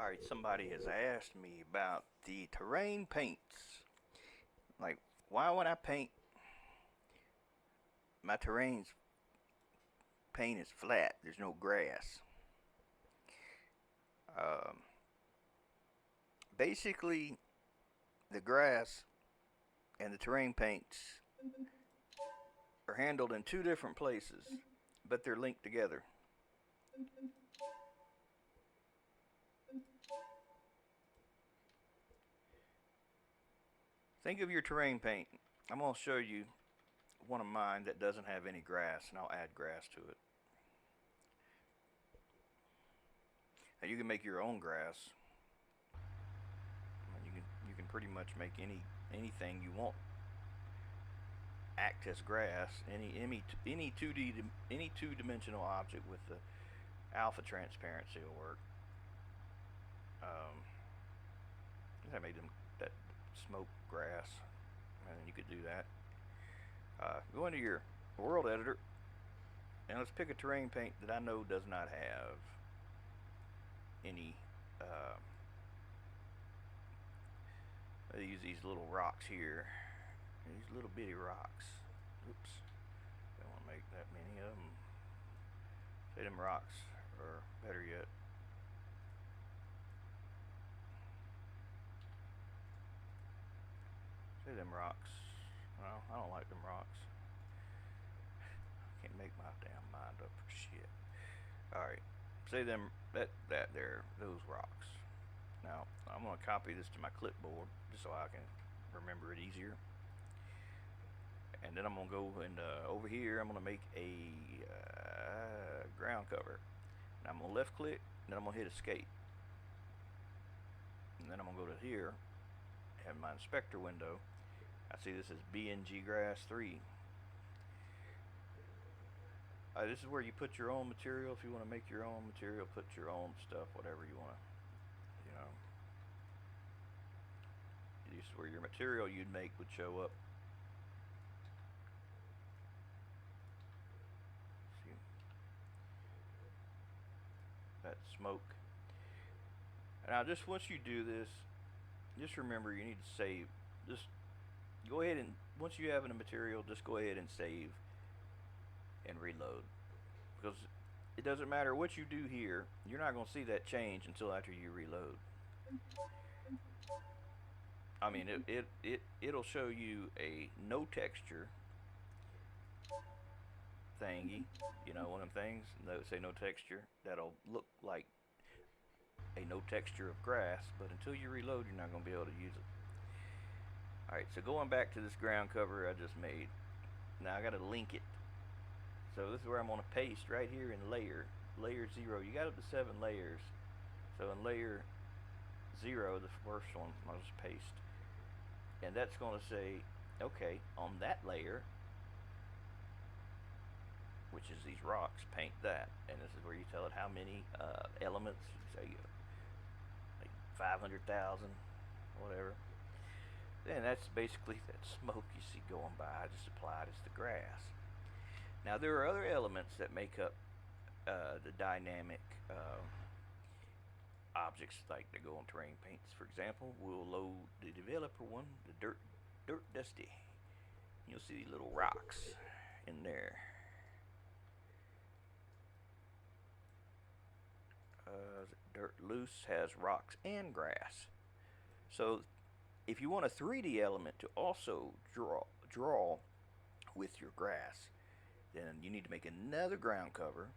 Alright, somebody has asked me about the terrain paints. Like, why would I paint my terrain's paint is flat? There's no grass. Um, Basically, the grass and the terrain paints are handled in two different places, but they're linked together. Think of your terrain paint. I'm going to show you one of mine that doesn't have any grass, and I'll add grass to it. Now you can make your own grass. You can pretty much make anything you want act as grass. Any 2dimensional object with the alpha transparency will work. I made them that smoke grass, and you could do that. Go into your world editor, and let's pick a terrain paint that I know does not have any. I use these little rocks here. These little bitty rocks. Oops. Don't want to make that many of them. Say them rocks, or better yet, say them rocks. Well, I don't like them rocks. I can't make my damn mind up for shit. Alright. Say them, that there, those rocks. Now, I'm going to copy this to my clipboard just so I can remember it easier. And then I'm going to go and over here, I'm going to make a ground cover. And I'm going to left click, and then I'm going to hit escape. And then I'm going to go to here, have my inspector window. I see this is BNG Grass 3. This is where you put your own material. If you want to make your own material, put your own stuff, whatever you want to, This is where your material you'd make would show up. See, that smoke. Now, just once you do this, just remember you need to save. Just go ahead and once you have a material, just go ahead and save and reload, because it doesn't matter what you do here, you're not going to see that change until after you reload. I mean, it'll show you a no texture thingy, one of them things that say no texture, that'll look like a no texture of grass, but until you reload, you're not going to be able to use it. Alright, so going back to this ground cover I just made, now I got to link it. So this is where I'm going to paste right here in layer 0. You got up to 7 layers. So in layer 0, the first one, I'll just paste. And that's going to say, okay, on that layer, which is these rocks, paint that. And this is where you tell it how many elements. You say like 500,000, whatever. Then that's basically that smoke you see going by. I just applied as the grass. Now there are other elements that make up the dynamic objects like that go on terrain paints. For example, we'll load the developer one, the dirt dusty. You'll see these little rocks in there. Dirt loose has rocks and grass. So if you want a 3D element to also draw with your grass, then you need to make another ground cover,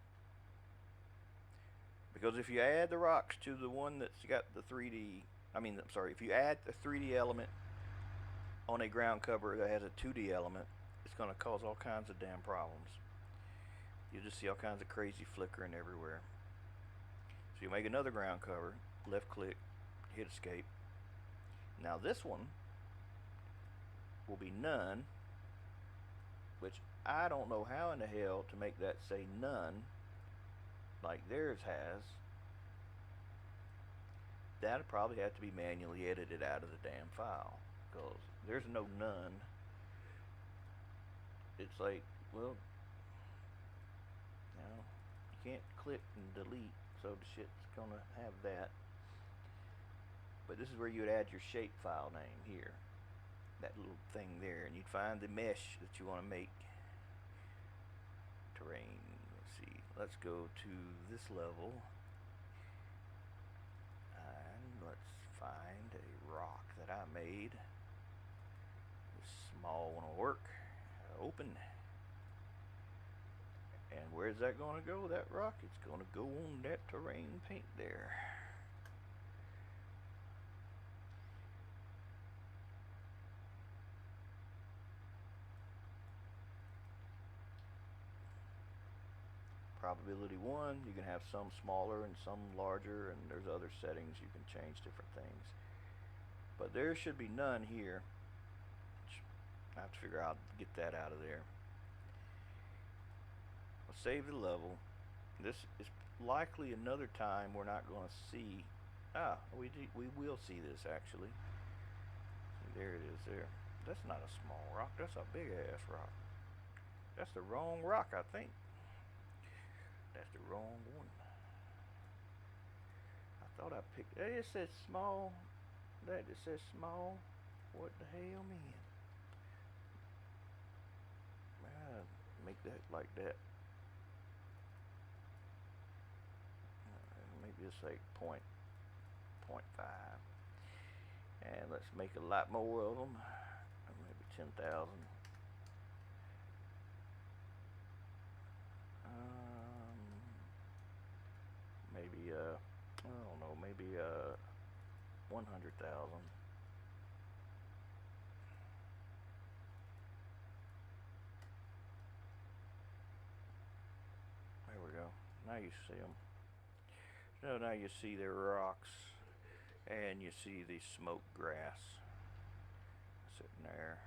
because if you add the rocks to the one that's got the 3D, if you add the 3D element on a ground cover that has a 2D element, it's going to cause all kinds of damn problems. You'll just see all kinds of crazy flickering everywhere. So you make another ground cover, left click, hit escape. Now this one will be none, which I don't know how in the hell to make that say none like theirs has. That'd probably have to be manually edited out of the damn file, because there's no none. It's like, well, you can't click and delete, so the shit's gonna have that. But this is where you would add your shapefile name here, that little thing there, and you'd find the mesh that you want to make. Terrain. Let's see. Let's go to this level, and let's find a rock that I made. This small one will work. Open. And where's that going to go, that rock? It's going to go on that terrain paint there. Probability 1, you can have some smaller and some larger, and there's other settings you can change different things. But there should be none here. I have to figure out, get that out of there. I'll save the level. This is likely another time we're not going to see. We will see this actually. See, there it is there. That's not a small rock. That's a big ass rock. That's the wrong rock, I think. That's the wrong one. I thought I picked. It says small. That it says small. What the hell, man? Make that like that. Make this like 0.5. And let's make a lot more of them. Maybe 10,000. Maybe I don't know, maybe 100,000. There we go. Now you see them. So now you see their rocks, and you see the smoked grass sitting there.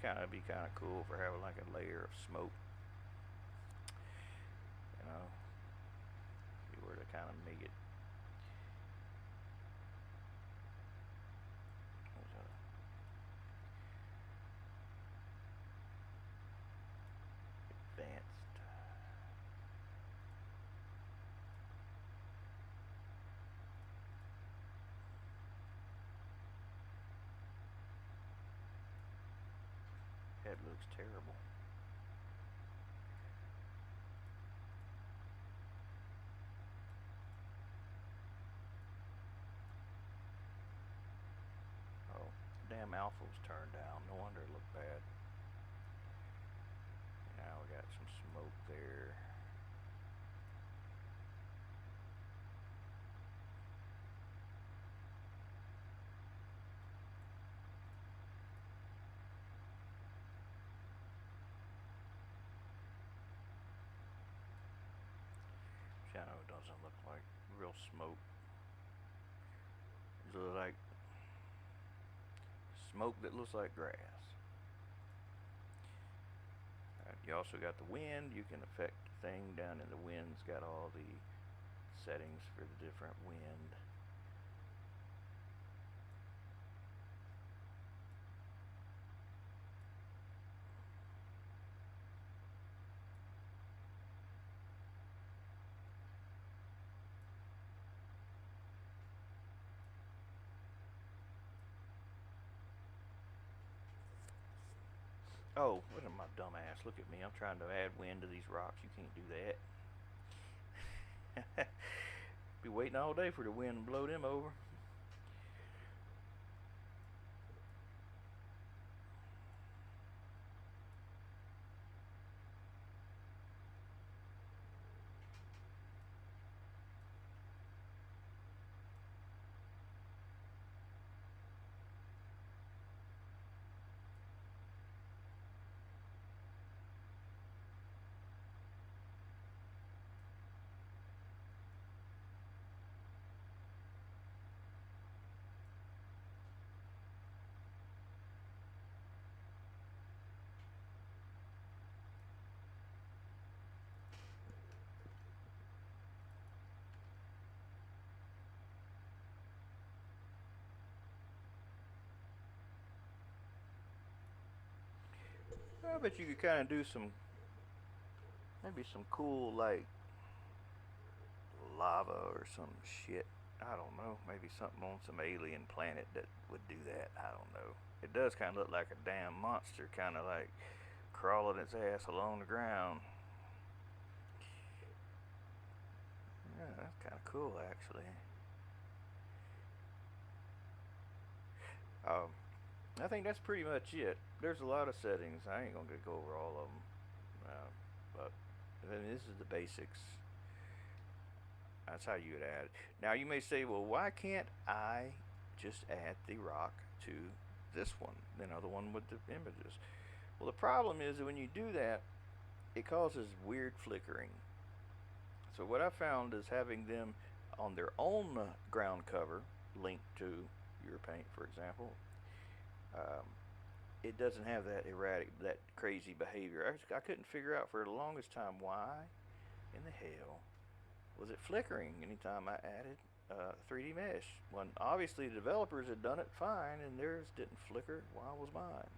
That'd be kind of cool for having like a layer of smoke. You know, if you were to kind of make it. Advanced. That looks terrible. Oh, damn alpha was turned down. No wonder it looked bad. Now we got some smoke there. I know it doesn't look like real smoke. It looks like smoke that looks like grass. You also got the wind. You can affect the thing down in the wind's got all the settings for the different wind. Oh, look at my dumb ass. Look at me. I'm trying to add wind to these rocks. You can't do that. Be waiting all day for the wind to blow them over. I bet you could kind of do maybe some cool like lava or some shit. I don't know, maybe something on some alien planet that would do that. I don't know. It does kind of look like a damn monster, kind of like crawling its ass along the ground. Yeah, that's kind of cool, actually. Um, I think that's pretty much it. There's a lot of settings. I ain't gonna go over all of them, but I mean, this is the basics. That's how you would add it. Now you may say, well, why can't I just add the rock to this one? You know, the one with the images. Well, the problem is that when you do that, it causes weird flickering. So what I found is having them on their own ground cover linked to your paint, for example, um, it doesn't have that erratic, that crazy behavior. I couldn't figure out for the longest time why in the hell was it flickering anytime I added 3D mesh. When obviously the developers had done it fine and theirs didn't flicker, why was mine?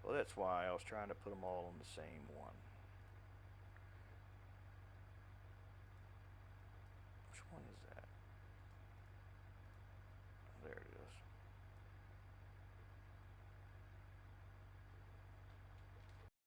Well, that's why I was trying to put them all on the same one.